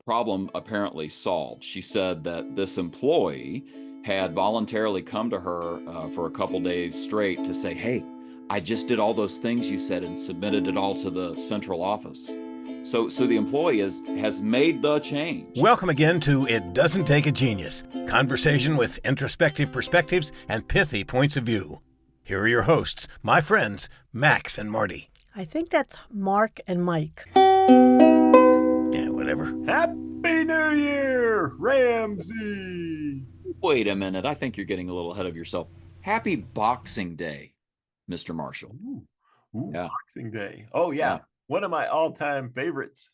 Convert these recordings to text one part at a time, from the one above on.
problem apparently solved. She said that this employee had voluntarily come to her for a couple days straight to say, hey, I just did all those things you said and submitted it all to the central office. So the employee has made the change. Welcome again to It Doesn't Take a Genius, conversation with introspective perspectives and pithy points of view. Here are your hosts, my friends, Max and Marty. I think that's Mark and Mike. Yeah, whatever. Happy New Year, Ramsey! Wait a minute. I think you're getting a little ahead of yourself. Happy Boxing Day, Mr. Marshall. Ooh, Yeah. Boxing Day. Oh, yeah. One of my all-time favorites.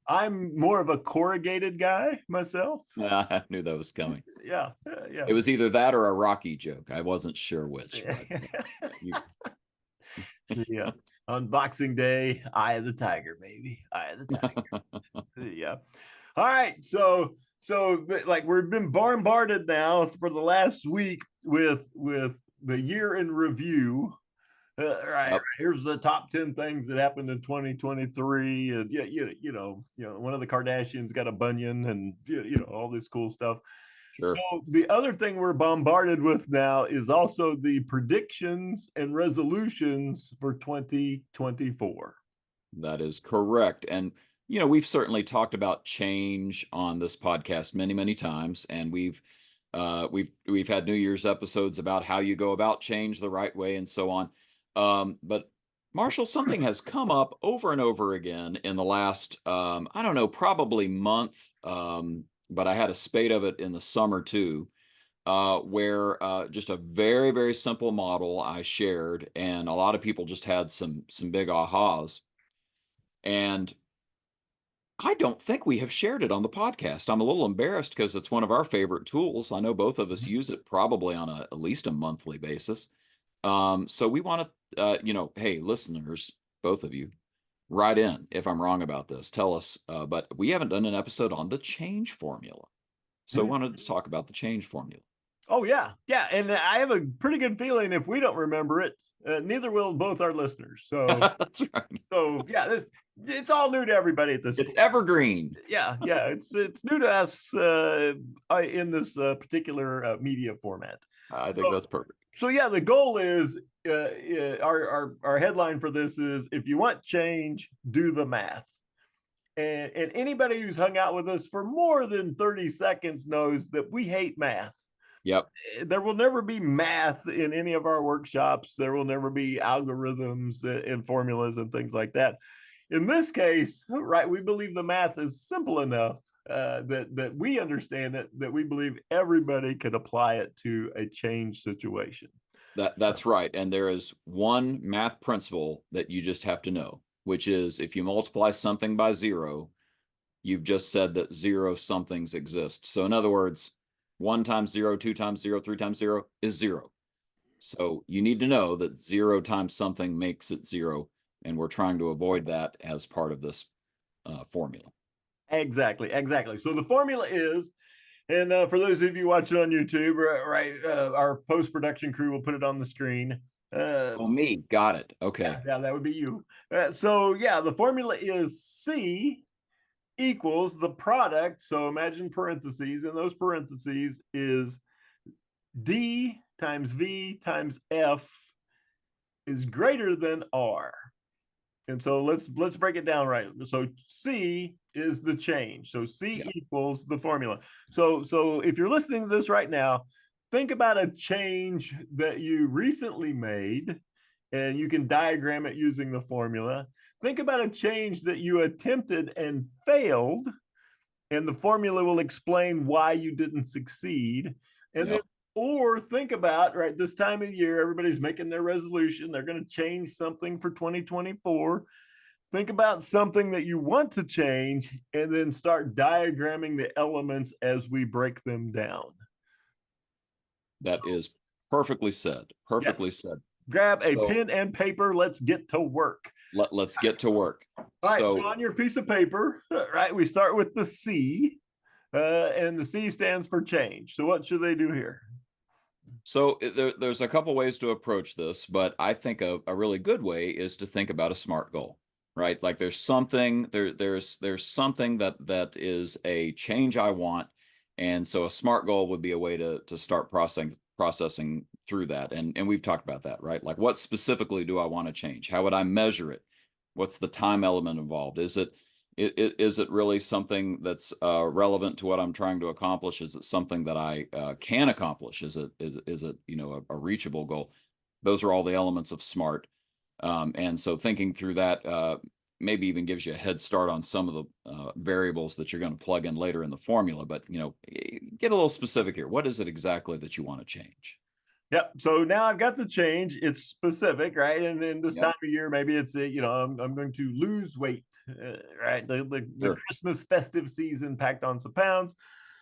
I'm more of a corrugated guy myself. I knew that was coming. Yeah. It was either that or a Rocky joke. I wasn't sure which. Yeah. On Boxing Day, Eye of the Tiger, baby. Eye of the Tiger. Yeah. All right. So like we've been bombarded now for the last week with the year in review. Right. Here's the top 10 things that happened in 2023. And you know, one of the Kardashians got a bunion and all this cool stuff. Sure. So the other thing we're bombarded with now is also the predictions and resolutions for 2024. That is correct. And we've certainly talked about change on this podcast many, many times, and we've had New Year's episodes about how you go about change the right way and so on. But Marshall, something has come up over and over again in the last, I don't know, probably month. But I had a spate of it in the summer too, where just a very, very simple model I shared, and a lot of people just had some big ahas. And I don't think we have shared it on the podcast. I'm a little embarrassed because it's one of our favorite tools. I know both of us use it probably on at least a monthly basis. So we want to, hey, listeners, both of you, write in if I'm wrong about this. Tell us. But we haven't done an episode on the change formula. So I wanted to talk about the change formula. Oh, yeah. Yeah. And I have a pretty good feeling if we don't remember it, neither will both our listeners. So that's right. So, yeah, it's all new to everybody at this point. It's evergreen. Yeah. It's new to us in this particular media format. I think that's perfect. So, yeah, the goal is our headline for this is, if you want change, do the math. And anybody who's hung out with us for more than 30 seconds knows that we hate math. Yep. There will never be math in any of our workshops. There will never be algorithms and formulas and things like that. In this case, right, we believe the math is simple enough that we understand it, that we believe everybody could apply it to a change situation. That's right. And there is one math principle that you just have to know, which is if you multiply something by 0, you've just said that 0 somethings exist. So in other words, 1 times 0, 2 times 0, 3 times 0 is 0. So you need to know that 0 times something makes it 0. And we're trying to avoid that as part of this formula. Exactly. So the formula is, and for those of you watching on YouTube, right, our post-production crew will put it on the screen. Me. Got it. Okay. Yeah, that would be you. So yeah, the formula is C equals the product. So imagine parentheses, and those parentheses is D times V times F is greater than R. And so let's break it down right. So C is the change. So C equals the formula. So if you're listening to this right now, think about a change that you recently made, and you can diagram it using the formula. Think about a change that you attempted and failed, and the formula will explain why you didn't succeed. And then, or think about, right, this time of year, everybody's making their resolution. They're going to change something for 2024. Think about something that you want to change, and then start diagramming the elements as we break them down. That is perfectly said. Perfectly said. Grab a pen and paper. Let's get to work. Let's get to work. All right. So on your piece of paper, right, we start with the C, and the C stands for change. So what should they do here? So there's a couple ways to approach this, but I think a really good way is to think about a SMART goal, right? Like there's something there's something that is a change I want. And so a SMART goal would be a way to start processing through that. And we've talked about that, right? Like what specifically do I want to change? How would I measure it? What's the time element involved? Is it really something that's relevant to what I'm trying to accomplish? Is it something that I can accomplish? Is it a reachable goal? Those are all the elements of SMART. And so thinking through that maybe even gives you a head start on some of the variables that you're going to plug in later in the formula. But get a little specific here. What is it exactly that you want to change? Yep. So now I've got the change. It's specific, right? And in this Yep. time of year, maybe it's I'm going to lose weight, right? The Sure. Christmas festive season packed on some pounds.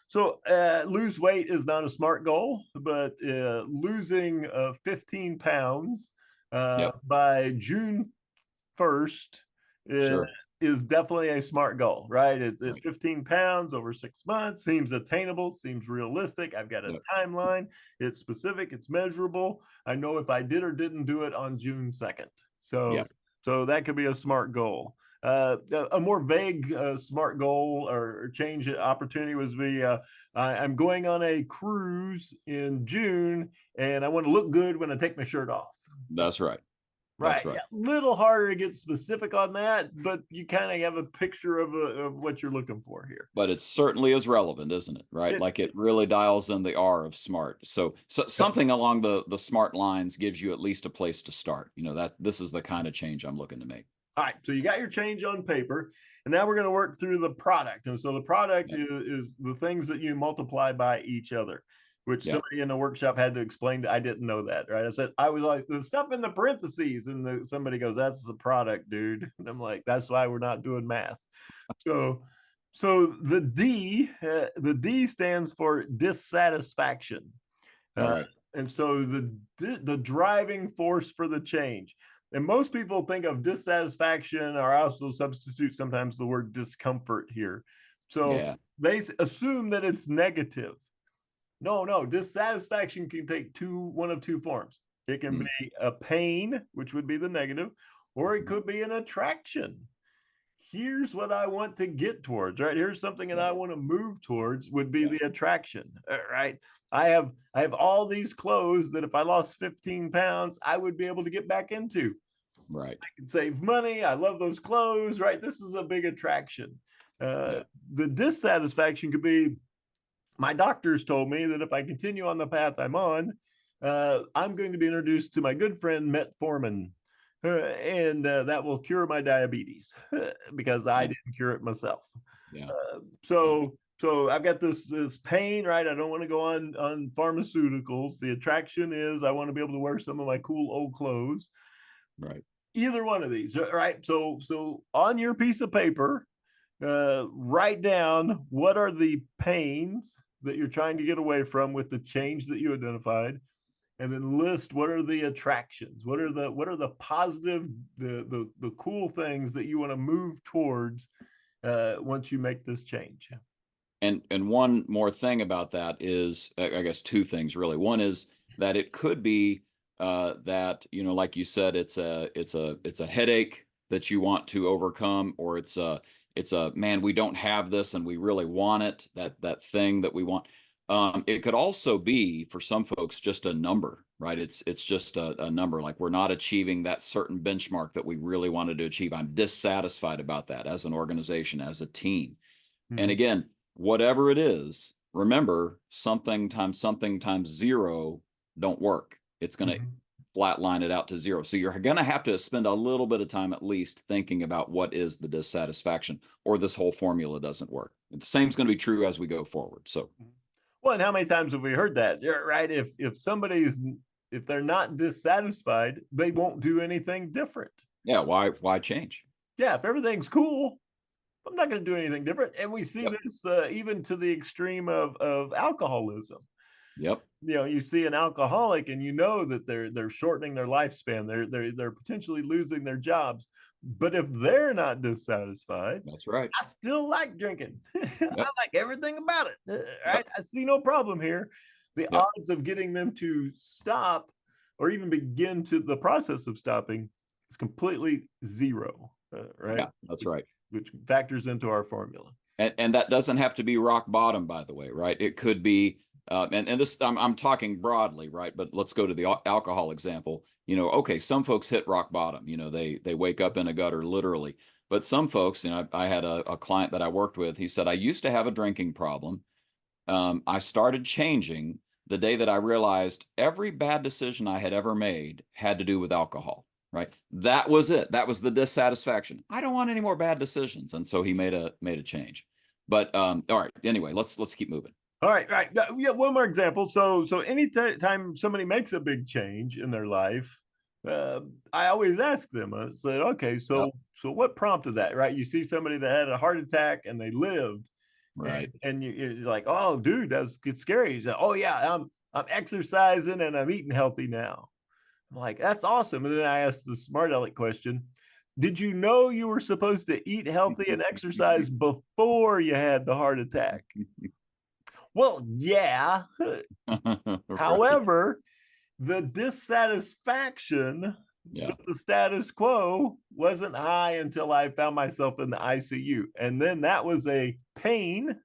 So lose weight is not a SMART goal, but losing 15 pounds Yep. by June 1st Sure. is definitely a SMART goal, right? It's Right. 15 pounds over 6 months, seems attainable, seems realistic. I've got a Yep. timeline, it's specific, it's measurable. I know if I did or didn't do it on June 2nd. So, Yep. so that could be a SMART goal. A more vague SMART goal or change opportunity was I'm going on a cruise in June and I want to look good when I take my shirt off. That's right. Right. That's right. Yeah. Little harder to get specific on that, but you kind of have a picture of what you're looking for here. But it certainly is relevant, isn't it? Right. It, Like it really dials in the R of SMART. So something along the SMART lines gives you at least a place to start. That this is the kind of change I'm looking to make. all right. So you got your change on paper, and now we're going to work through the product. And so the product Yep. is the things that you multiply by each other, which Yep. somebody in the workshop had to explain. I didn't know that, right? I said, I was like, the stuff in the parentheses, and somebody goes, that's the product, dude. And I'm like, that's why we're not doing math. So, the D stands for dissatisfaction. All Uh, right. and so the driving force for the change. And most people think of dissatisfaction, or also substitute sometimes the word discomfort here. So Yeah. they assume that it's negative. No, dissatisfaction can take one of two forms. It can Mm. be a pain, which would be the negative, or it could be an attraction. Here's what I want to get towards, right? Here's something that I want to move towards would be Yeah. the attraction, right? I have all these clothes that if I lost 15 pounds, I would be able to get back into. Right. I can save money. I love those clothes, right? This is a big attraction. Yeah. The dissatisfaction could be my doctors told me that if I continue on the path I'm on, I'm going to be introduced to my good friend metformin, and that will cure my diabetes because I Yeah. didn't cure it myself. Yeah. So I've got this pain, right? I don't want to go on pharmaceuticals. The attraction is I want to be able to wear some of my cool old clothes. Right. Either one of these, right? So on your piece of paper, write down what are the pains that you're trying to get away from with the change that you identified, and then list what are the attractions, what are the positive, the cool things that you want to move towards once you make this change. And one more thing about that is, I guess two things really. One is that it could be that like you said, it's a headache that you want to overcome, or it's a man, we don't have this and we really want it, that thing that we want. It could also be for some folks just a number, right? It's just a number, like we're not achieving that certain benchmark that we really wanted to achieve. I'm dissatisfied about that as an organization, as a team. And again, whatever it is, remember something times zero don't work. It's going to flatline it out to zero. So you're going to have to spend a little bit of time at least thinking about what is the dissatisfaction, or this whole formula doesn't work. The same is going to be true as we go forward. So, well, and how many times have we heard that, right? If they're not dissatisfied, they won't do anything different. yeah, why change? Yeah, if everything's cool, I'm not going to do anything different. And we see this even to the extreme of alcoholism. Yep. You see an alcoholic, and that they're shortening their lifespan. They're potentially losing their jobs. But if they're not dissatisfied, That's right. I still like drinking. I Yep. like everything about it. Right? I see no problem here. The Yep. odds of getting them to stop or even begin to the process of stopping is completely zero. right? Yeah, that's right. Which factors into our formula. And that doesn't have to be rock bottom, by the way, right? It could be, and this I'm talking broadly, right? But let's go to the alcohol example. Okay, some folks hit rock bottom. They wake up in a gutter, literally. But some folks, I had a client that I worked with. He said, I used to have a drinking problem. I started changing the day that I realized every bad decision I had ever made had to do with alcohol. Right. That was it. That was the dissatisfaction. I don't want any more bad decisions. And so he made a change. But all right. Anyway, let's keep moving. All right, right. Yeah, one more example. So anytime somebody makes a big change in their life, I always ask them. I said, okay, Yep. so what prompted that? Right? You see somebody that had a heart attack and they lived, Right. and you're like, oh, dude, it's scary. You say, oh yeah, I'm exercising and I'm eating healthy now. I'm like, that's awesome. And then I asked the smart aleck question: did you know you were supposed to eat healthy and exercise before you had the heart attack? Well, yeah. Right. However, the dissatisfaction Yeah. with the status quo wasn't high until I found myself in the ICU. And then that was a pain,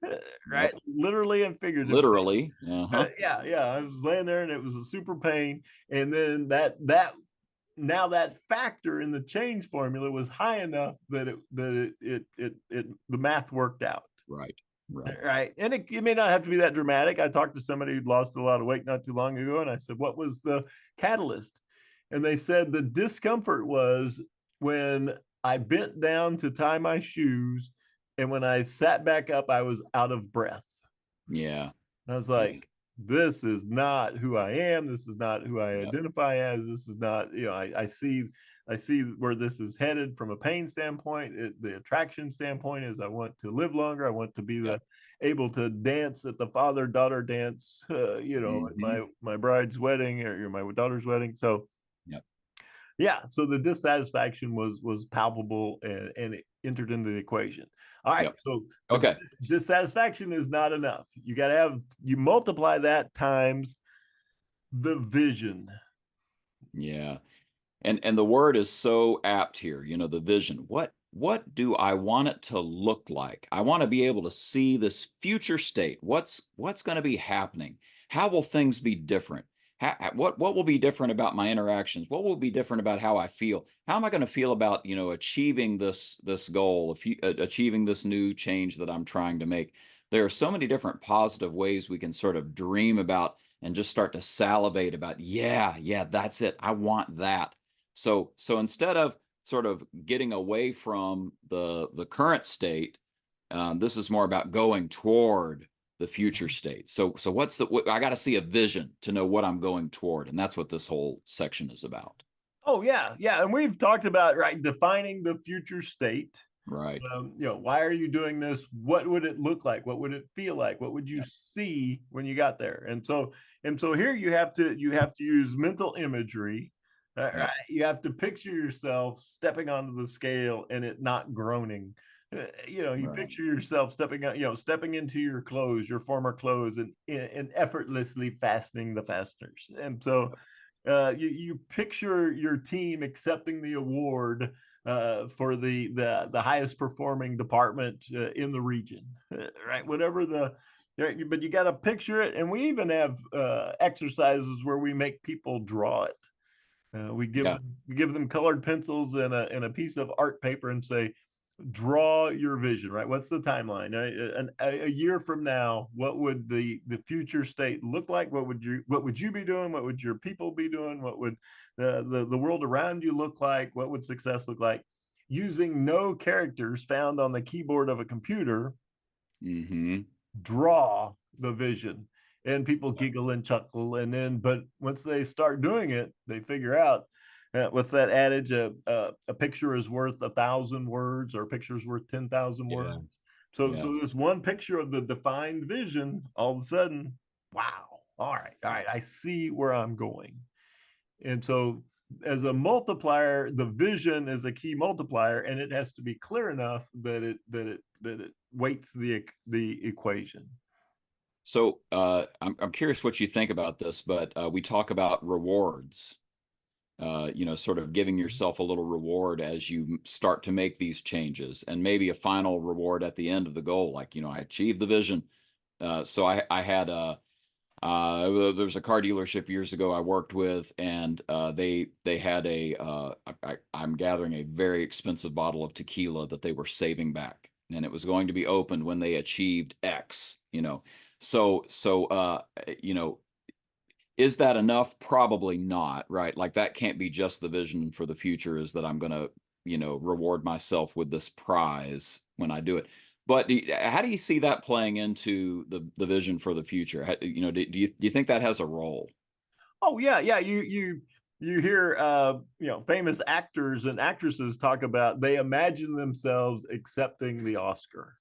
right? Yep. Literally and figuratively. Literally. Uh-huh. Yeah. I was laying there and it was a super pain. And then now that factor in the change formula was high enough that the math worked out. Right. Right. Right. And it may not have to be that dramatic. I talked to somebody who'd lost a lot of weight not too long ago, and I said, what was the catalyst? And they said the discomfort was when I bent down to tie my shoes, and when I sat back up, I was out of breath. Yeah. And I was Yeah. like, this is not who I am. This is not who I Yep. identify as. This is not, I see where this is headed from a pain standpoint. The attraction standpoint is I want to live longer. I want to be Yep. able to dance at the father-daughter dance, Mhm. at my bride's wedding or my daughter's wedding. So Yep. yeah, so the dissatisfaction was palpable and it entered into the equation. All right, Yep. so but Okay. dissatisfaction is not enough. You multiply that times the vision. Yeah. And the word is so apt here, the vision. What do I want it to look like? I want to be able to see this future state. What's going to be happening? How will things be different? What will be different about my interactions? What will be different about how I feel? How am I going to feel about, achieving this goal, achieving this new change that I'm trying to make? There are so many different positive ways we can sort of dream about and just start to salivate about, yeah, that's it. I want that. So instead of sort of getting away from the current state, this is more about going toward the future state. So I got to see a vision to know what I'm going toward, and that's what this whole section is about. Oh yeah, and we've talked about defining the future state. Right. Why are you doing this? What would it look like? What would it feel like? What would you Yep. see when you got there? And so here you have to use mental imagery. Right? Yep. You have to picture yourself stepping onto the scale and it not groaning. You Right. picture yourself stepping into your clothes, your former clothes, and effortlessly fastening the fasteners. And so Yep. you picture your team accepting the award for the highest performing department in the region, right? Whatever but you got to picture it, and we even have exercises where we make people draw it. We Yeah. give them colored pencils and a piece of art paper and say, draw your vision, right? What's the timeline? A year from now, what would the future state look like? What would you be doing? What would your people be doing? What would the world around you look like? What would success look like? Using no characters found on the keyboard of a computer, Mm-hmm. draw the vision. And people Yep. giggle and chuckle, but once they start doing it, they figure out what's that adage? A picture is worth 1,000 words, or a picture is worth 10,000 Yeah. words. So Yeah. this one picture of the defined vision, all of a sudden, wow! All right, I see where I'm going. And so, as a multiplier, the vision is a key multiplier, and it has to be clear enough that it weights the equation. So I'm curious what you think about this, but we talk about rewards. sort of giving yourself a little reward as you start to make these changes, and maybe a final reward at the end of the goal. Like, I achieved the vision. So I had there was a car dealership years ago I worked with, and they had I'm gathering a very expensive bottle of tequila that they were saving back, and it was going to be opened when they achieved X. Is that enough? Probably not, right? Like, that can't be just the vision for the future, is that I'm going to, reward myself with this prize when I do it. But how do you see that playing into the vision for the future? Do you think that has a role? Oh yeah, yeah. You hear famous actors and actresses talk about they imagine themselves accepting the Oscar.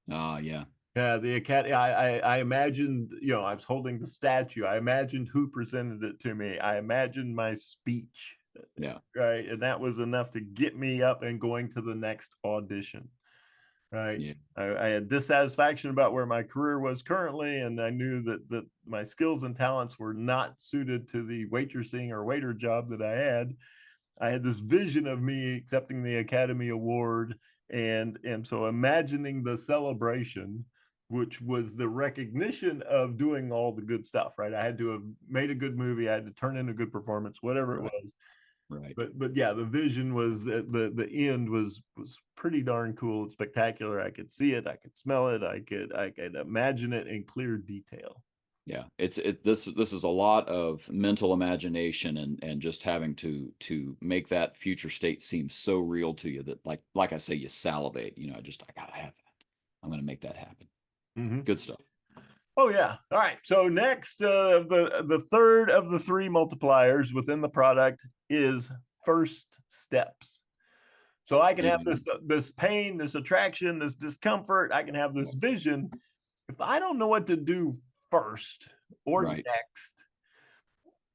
Yeah. Yeah, the Academy. I imagined, I was holding the statue. I imagined who presented it to me. I imagined my speech. Yeah. Right. And that was enough to get me up and going to the next audition. Right. Yeah. I had dissatisfaction about where my career was currently, and I knew that my skills and talents were not suited to the waitressing or waiter job that I had. I had this vision of me accepting the Academy Award, and so imagining the celebration, which was the recognition of doing all the good stuff, right? I had to have made a good movie, I had to turn in a good performance, whatever it Right. was. Right. But yeah, the vision was the end was pretty darn cool and spectacular. I could see it, I could smell it, I could imagine it in clear detail. Yeah, this is a lot of mental imagination, and just having to make that future state seem so real to you that, like I say, you salivate. I gotta have that. I'm gonna make that happen. Mm-hmm. Good stuff. Oh yeah. All right. So next, the third of the three multipliers within the product is first steps. So I can have Yeah. this pain, this attraction, this discomfort. I can have this vision. If I don't know what to do first or Right. next,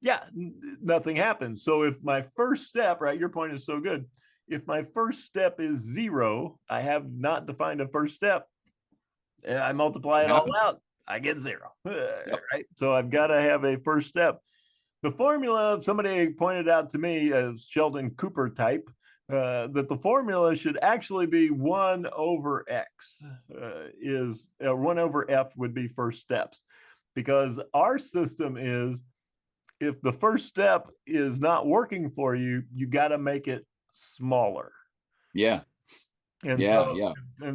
yeah, nothing happens. So if my first step, right, your point is so good. If my first step is 0, I have not defined a first step. I multiply it all out, I get 0. Yep. Right. So I've got to have a first step. The formula, somebody pointed out to me, as Sheldon Cooper type, that the formula should actually be 1 over X, is 1 over F would be first steps, because our system is, if the first step is not working for you, you got to make it smaller. Yeah. And Yeah.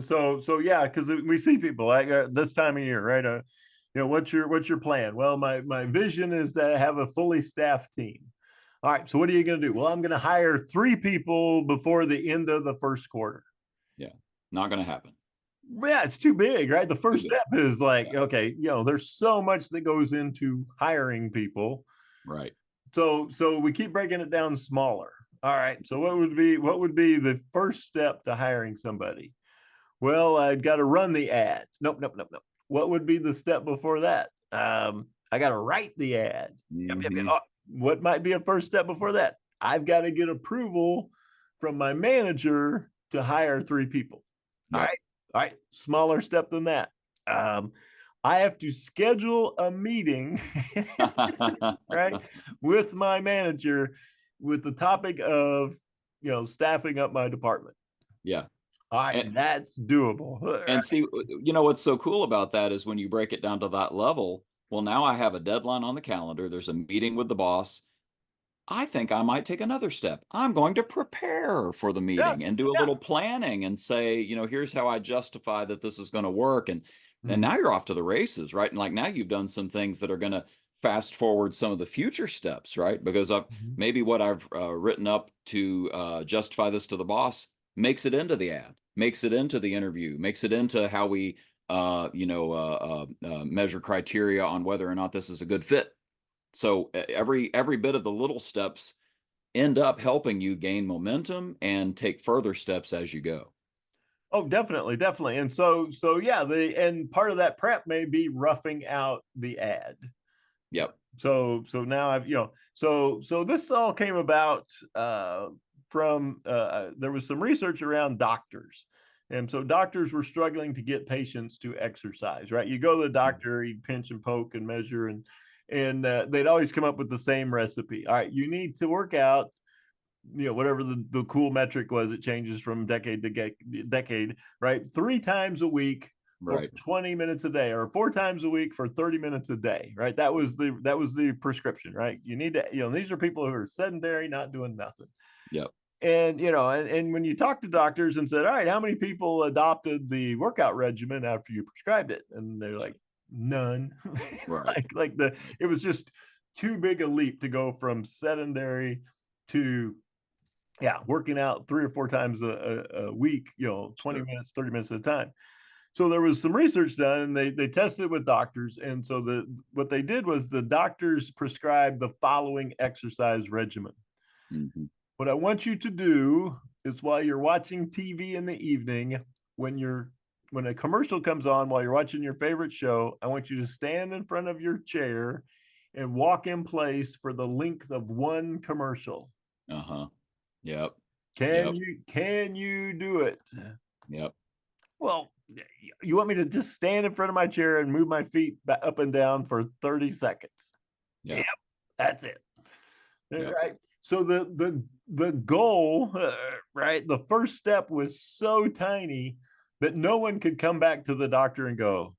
so, Yeah. yeah, because we see people like this time of year, right? What's your plan? Well, my vision is to have a fully staffed team. All right, so what are you going to do? Well, I'm going to hire 3 people before the end of the first quarter. Yeah. Not gonna happen. Yeah, it's too big, right? The first Too big. step is like, Yeah. okay, there's so much that goes into hiring people. Right. So we keep breaking it down smaller. All right, so what would be the first step to hiring somebody? Well, I've got to run the ad. Nope. What would be the step before that? I got to write the ad. Yep. Mhm. Oh, what might be a first step before that? I've got to get approval from my manager to hire 3 people. Yep. All right. Smaller step than that. I have to schedule a meeting, right, with my manager with the topic of, staffing up my department. Yeah. All right, And that's doable. and see, what's so cool about that is when you break it down to that level. Well, now I have a deadline on the calendar. There's a meeting with the boss. I think I might take another step. I'm going to prepare for the Yes, meeting and do a yeah. little planning and say, here's how I justify that this is going to work. And Mhm. now you're off to the races, right? And like, now you've done some things that are going to fast forward some of the future steps, right? Because Mhm. maybe what I've written up to justify this to the boss makes it into the ad, makes it into the interview, makes it into how we measure criteria on whether or not this is a good fit. So every bit of the little steps end up helping you gain momentum and take further steps as you go. Oh, definitely, definitely. And so yeah, and part of that prep may be roughing out the ad. Yep. So now I've, so this all came about from there was some research around doctors. And so doctors were struggling to get patients to exercise, right? You go to the doctor, you pinch and poke and measure, and they'd always come up with the same recipe. All right, you need to work out, whatever the cool metric was. It changes from decade to decade, right? 3 times a week for Right. 20 minutes a day, or 4 times a week for 30 minutes a day, right? That was the prescription, right? You need to, these are people who are sedentary, not doing nothing. Yep. And and when you talk to doctors and said, all right, how many people adopted the workout regimen after you prescribed it? And they're like, none. Right. It was just too big a leap to go from sedentary to working out 3 or 4 times a week, 20 Sure. minutes, 30 minutes at a time. So there was some research done, and they tested it with doctors. And so what they did was the doctors prescribed the following exercise regimen. Hmm. What I want you to do is, while you're watching TV in the evening, when a commercial comes on while you're watching your favorite show, I want you to stand in front of your chair and walk in place for the length of one commercial. Uh-huh. Yep. Can Yep. you do it? Yep. Well, you want me to just stand in front of my chair and move my feet up and down for 30 seconds? Yep. Yep, that's it. Yep. Right. So the goal, right? The first step was so tiny that no one could come back to the doctor and go,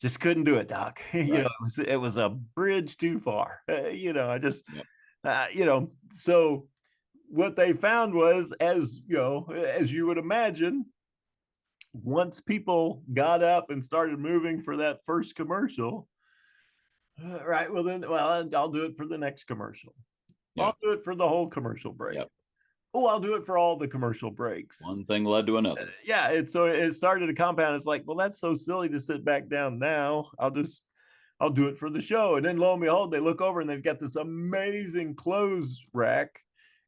just couldn't do it, doc. Right. It was a bridge too far. I just, Yep. So what they found was, as you would imagine, once people got up and started moving for that first commercial, right? Well, I'll do it for the next commercial. Yeah. I'll do it for the whole commercial break. Yep. Oh, I'll do it for all the commercial breaks. One thing led to another. It started to compound. It's like, well, that's so silly to sit back down now. I'll do it for the show. And then lo and behold, they look over and they've got this amazing clothes rack.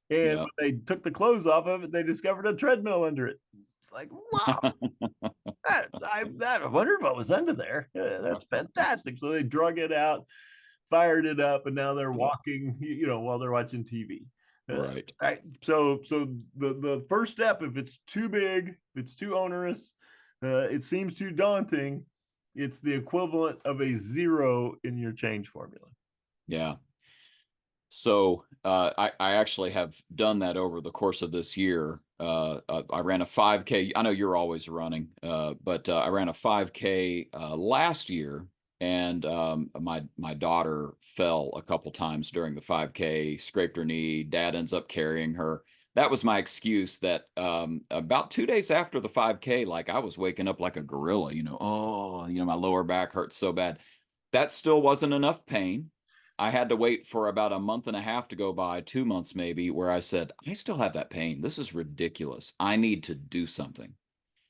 And Yep. when they took the clothes off of it, they discovered a treadmill under it. It's like, wow, I wondered what was under there. That's fantastic. So they drug it out, fired it up, and now they're walking, while they're watching TV. Right. Right. So the first step, if it's too big, if it's too onerous, it seems too daunting, it's the equivalent of a 0 in your change formula. Yeah. So I actually have done that over the course of this year. I ran a 5K. I know you're always running, but I ran a 5K last year, and my daughter fell a couple times during the 5K, scraped her knee. Dad ends up carrying her. That was my excuse. That about 2 days after the 5K, like, I was waking up like a gorilla. My lower back hurts so bad. That still wasn't enough pain. I had to wait for about a month and a half to go by, 2 months maybe, where I said, I still have that pain. This is ridiculous. I need to do something.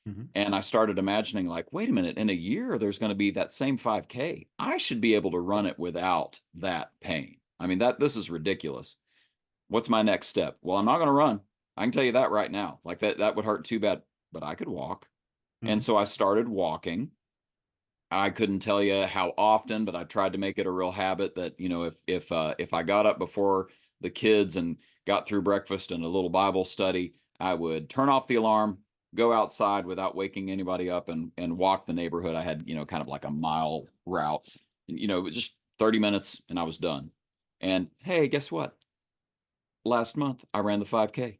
Mhm. And I started imagining, like, wait a minute, in a year, there's going to be that same 5K. I should be able to run it without that pain. I mean, this is ridiculous. What's my next step? Well, I'm not going to run. I can tell you that right now. Like, that would hurt too bad, but I could walk. And Mhm. so I started walking. I couldn't tell you how often, but I tried to make it a real habit that, if I got up before the kids and got through breakfast and a little Bible study, I would turn off the alarm, go outside without waking anybody up, and walk the neighborhood. I had, kind of like a mile route, just 30 minutes and I was done. And hey, guess what? Last month I ran the 5K.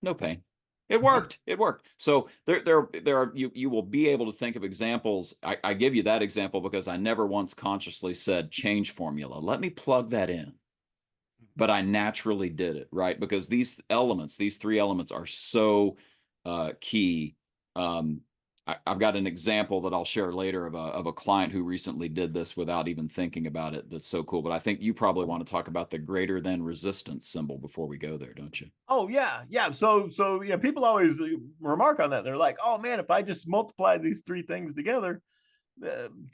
No pain. It worked. It worked. So there are, you will be able to think of examples. I give you that example because I never once consciously said change formula. Let me plug that in. But I naturally did it, right? Because these 3 elements are so key. I've got an example that I'll share later of a client who recently did this without even thinking about it. That's so cool. But I think you probably want to talk about the greater than resistance symbol before we go there, don't you? Oh yeah. So people always remark on that. They're like, oh man, if I just multiply these 3 things together,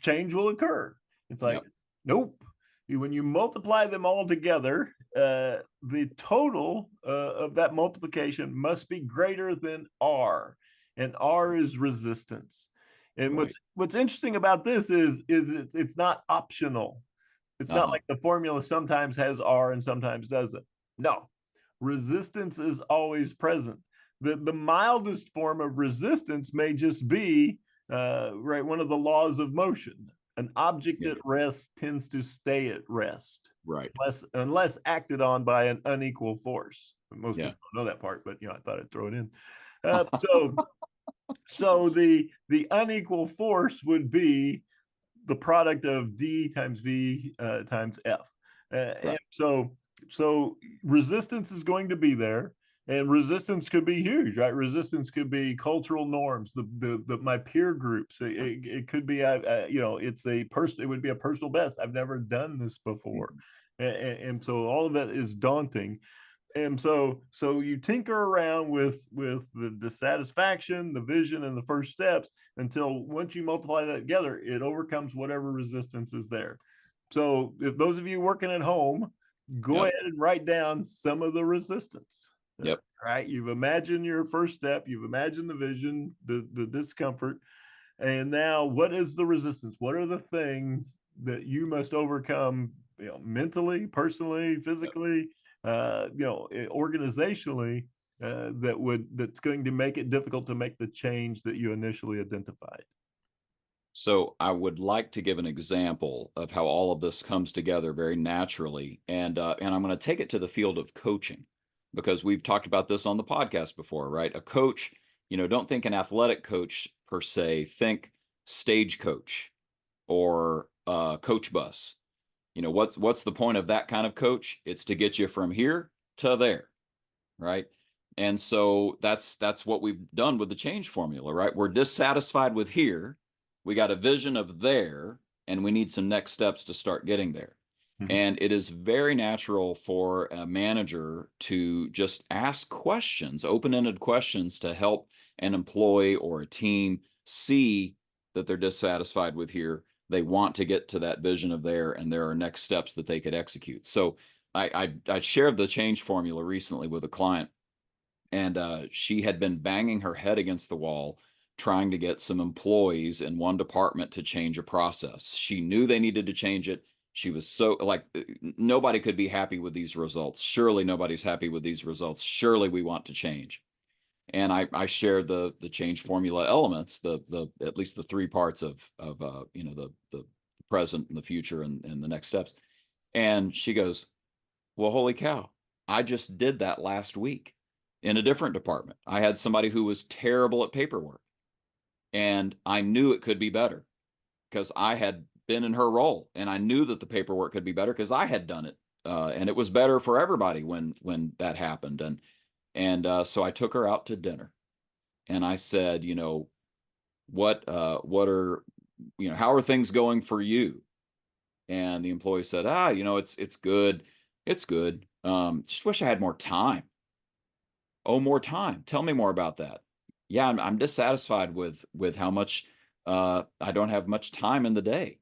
change will occur. It's like, Yep. nope. When you multiply them all together, the total of that multiplication must be greater than R, and R is resistance. And Right. what's interesting about this is it's not optional. It's not Uh-huh. like the formula sometimes has R and sometimes doesn't. No, resistance is always present. The mildest form of resistance may just be right, one of the laws of motion. an object Yeah. at rest tends to stay at rest Right. unless acted on by an unequal force. Most Yeah. people don't know that part, but I thought I'd throw it in. So the unequal force would be the product of D times V times F. And Right. so resistance is going to be there, and resistance could be huge, right? Resistance could be cultural norms, the my peer groups. It could be it's a person. It would be a personal best. I've never done this before, Mhm. and so all of that is daunting. And so you tinker around with the dissatisfaction, the vision, and the first steps until once you multiply that together, it overcomes whatever resistance is there. So if those of you working at home, go Yep. ahead and write down some of the resistance. Yep. Right, you've imagined your first step, you've imagined the vision, the discomfort, and now what is the resistance? What are the things that you must overcome, mentally, personally, Yep. physically, organizationally, that's going to make it difficult to make the change that you initially identified? So I would like to give an example of how all of this comes together very naturally, and I'm going to take it to the field of coaching because we've talked about this on the podcast before, right? A coach, don't think an athletic coach per se. Think stage coach or coach bus. What's the point of that kind of coach? It's to get you from here to there, right? And so that's what we've done with the change formula, right? We're dissatisfied with here, we got a vision of there, and we need some next steps to start getting there. Mhm. And it is very natural for a manager to just ask questions, open-ended questions, to help an employee or a team see that they're dissatisfied with here. They want to get to that vision of there, and there are next steps that they could execute. So I shared the change formula recently with a client, and she had been banging her head against the wall trying to get some employees in one department to change a process. She knew they needed to change it. She was so like, nobody could be happy with these results. Surely nobody's happy with these results. Surely we want to change. And I shared the change formula elements, the at least the three parts of the present and the future and the next steps. And she goes, well, holy cow, I just did that last week in a different department. I had somebody who was terrible at paperwork, and I knew it could be better because I had been in her role, and I knew that the paperwork could be better because I had done it, and it was better for everybody when that happened. And so I took her out to dinner, and I said, what are how are things going for you? And the employee said, it's good. It's good. Just wish I had more time. Oh, more time. Tell me more about that. Yeah, I'm dissatisfied with how much I don't have much time in the day.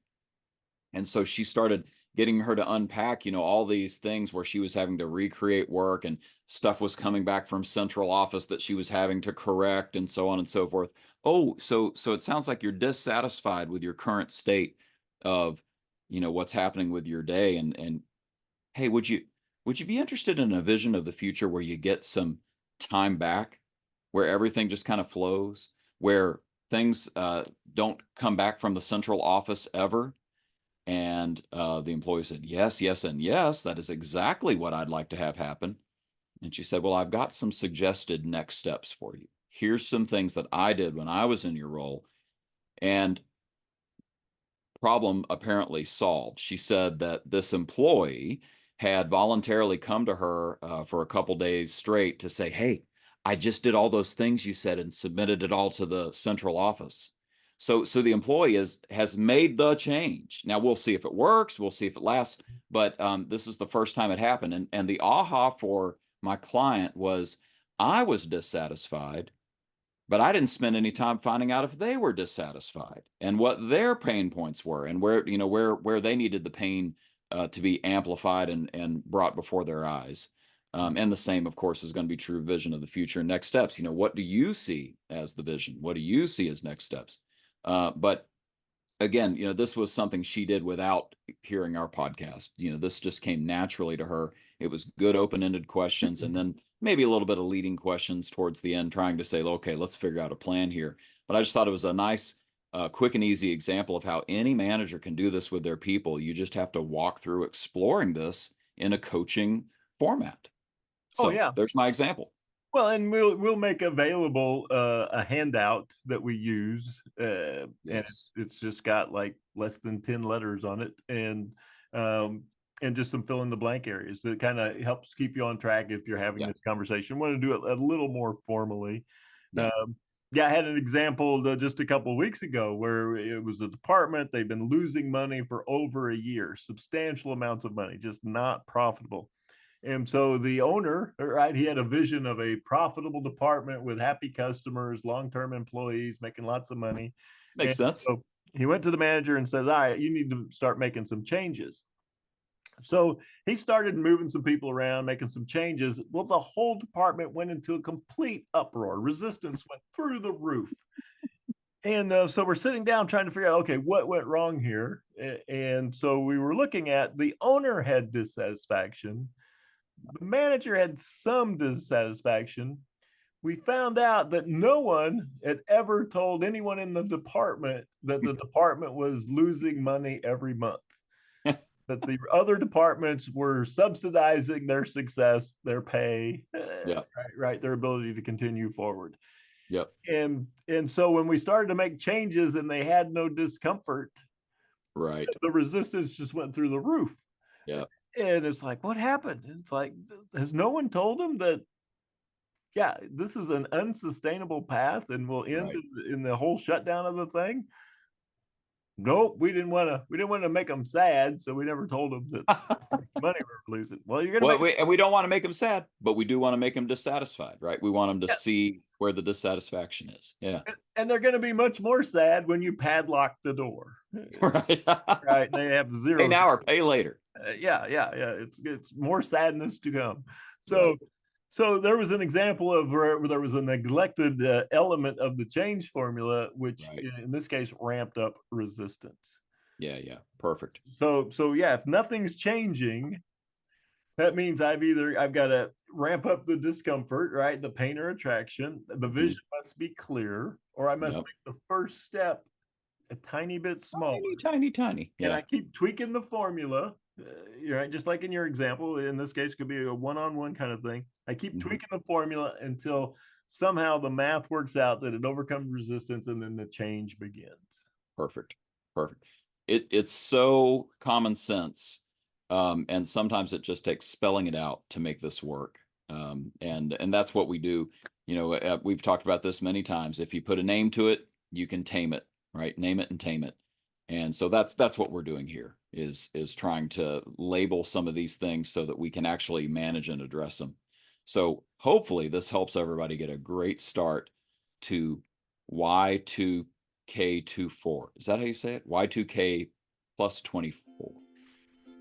And so she started getting her to unpack, all these things where she was having to recreate work, and stuff was coming back from central office that she was having to correct, and so on and so forth. Oh, so it sounds like you're dissatisfied with your current state of, what's happening with your day. And hey, would you be interested in a vision of the future where you get some time back, where everything just kind of flows, where things don't come back from the central office ever? And the employee said, yes, yes, and yes, that is exactly what I'd like to have happen. And she said, well, I've got some suggested next steps for you. Here's some things that I did when I was in your role. And problem apparently solved. She said that this employee had voluntarily come to her for a couple days straight to say, hey, I just did all those things you said and submitted it all to the central office. So the employee has made the change. Now we'll see if it works. We'll see if it lasts. But this is the first time it happened. And the aha for my client was, I was dissatisfied, but I didn't spend any time finding out if they were dissatisfied and what their pain points were, and where they needed the pain to be amplified and brought before their eyes. And the same, of course, is going to be true vision of the future and next steps. What do you see as the vision? What do you see as next steps? But again, this was something she did without hearing our podcast. This just came naturally to her. It was good open-ended questions, and then maybe a little bit of leading questions towards the end, trying to say, okay, let's figure out a plan here. But I just thought it was a nice quick and easy example of how any manager can do this with their people. You just have to walk through exploring this in a coaching format. Oh So yeah. there's my example. Well, and we'll make available a handout that we use, and Yes. it's just got like less than 10 letters on it, um, and just some fill in the blank areas that kind of helps keep you on track if you're having Yeah. this conversation. Want to do it a little more formally. Yeah. Um, yeah, I had an example just a couple of weeks ago where it was a department. They've been losing money for over a year, substantial amounts of money, just not profitable. And so the owner, right, he had a vision of a profitable department with happy customers, long-term employees, making lots of money. Makes And sense. so he went to the manager and says, all right, you need to start making some changes. So he started moving some people around, making some changes. Well, the whole department went into a complete uproar. Resistance went through the roof. And so we're sitting down trying to figure out, okay, what went wrong here? And so we were looking at the owner had dissatisfaction. The manager had some dissatisfaction. We found out that no one had ever told anyone in the department that the department was losing money every month, that the other departments were subsidizing their success, their pay, Yeah. right, their ability to continue forward. Yep. And so when we started to make changes and they had no discomfort, Right. the resistance just went through the roof. Yeah. And it's like, what happened? It's like, has no one told them that, yeah, this is an unsustainable path and will end Right. in the whole shutdown of the thing? Nope, we didn't want to make them sad, so we never told them that money we were losing. Well, you're gonna Well, make we don't want to make them sad, but we do want to make them dissatisfied, right? We want them to yeah, see where the dissatisfaction is. Yeah. and they're gonna be much more sad when you padlock the door. Right. Right. They have Pay zero. now or pay later. Yeah. It's more sadness to come. So Right. so there was an example of where there was a neglected element of the change formula, which Right. in this case ramped up resistance. Yeah. Yeah. Perfect. So yeah, if nothing's changing, that means I've got to ramp up the discomfort, right? The pain or attraction. The Mhm. vision must be clear, or I must Yep. make the first step a tiny bit smaller. Tiny, tiny, tiny. And Yeah. I keep tweaking the formula, right? Just like in your example, in this case, could be a one-on-one kind of thing. I keep Mhm. tweaking the formula until somehow the math works out that it overcomes resistance, and then the change begins. Perfect. Perfect. It's so common sense. And sometimes it just takes spelling it out to make this work. And that's what we do. We've talked about this many times. If you put a name to it, you can tame it, right? Name it and tame it. And so that's what we're doing here is trying to label some of these things so that we can actually manage and address them. So hopefully this helps everybody get a great start to Y2K24. Is that how you say it? Y2K plus 24.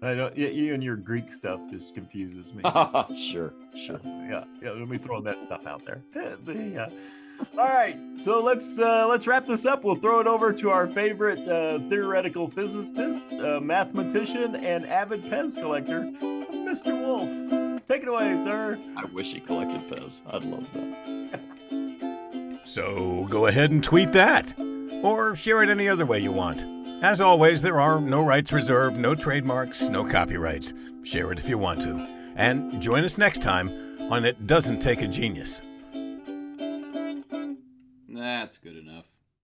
I don't. You and your Greek stuff just confuses me. Sure. Yeah. Let me throw that stuff out there. All right, so let's wrap this up. We'll throw it over to our favorite theoretical physicist, mathematician, and avid Pez collector, Mr. Wolf. Take it away, sir. I wish he collected Pez. I'd love that. So go ahead and tweet that, or share it any other way you want. As always, there are no rights reserved, no trademarks, no copyrights. Share it if you want to. And join us next time on It Doesn't Take a Genius. That's good enough.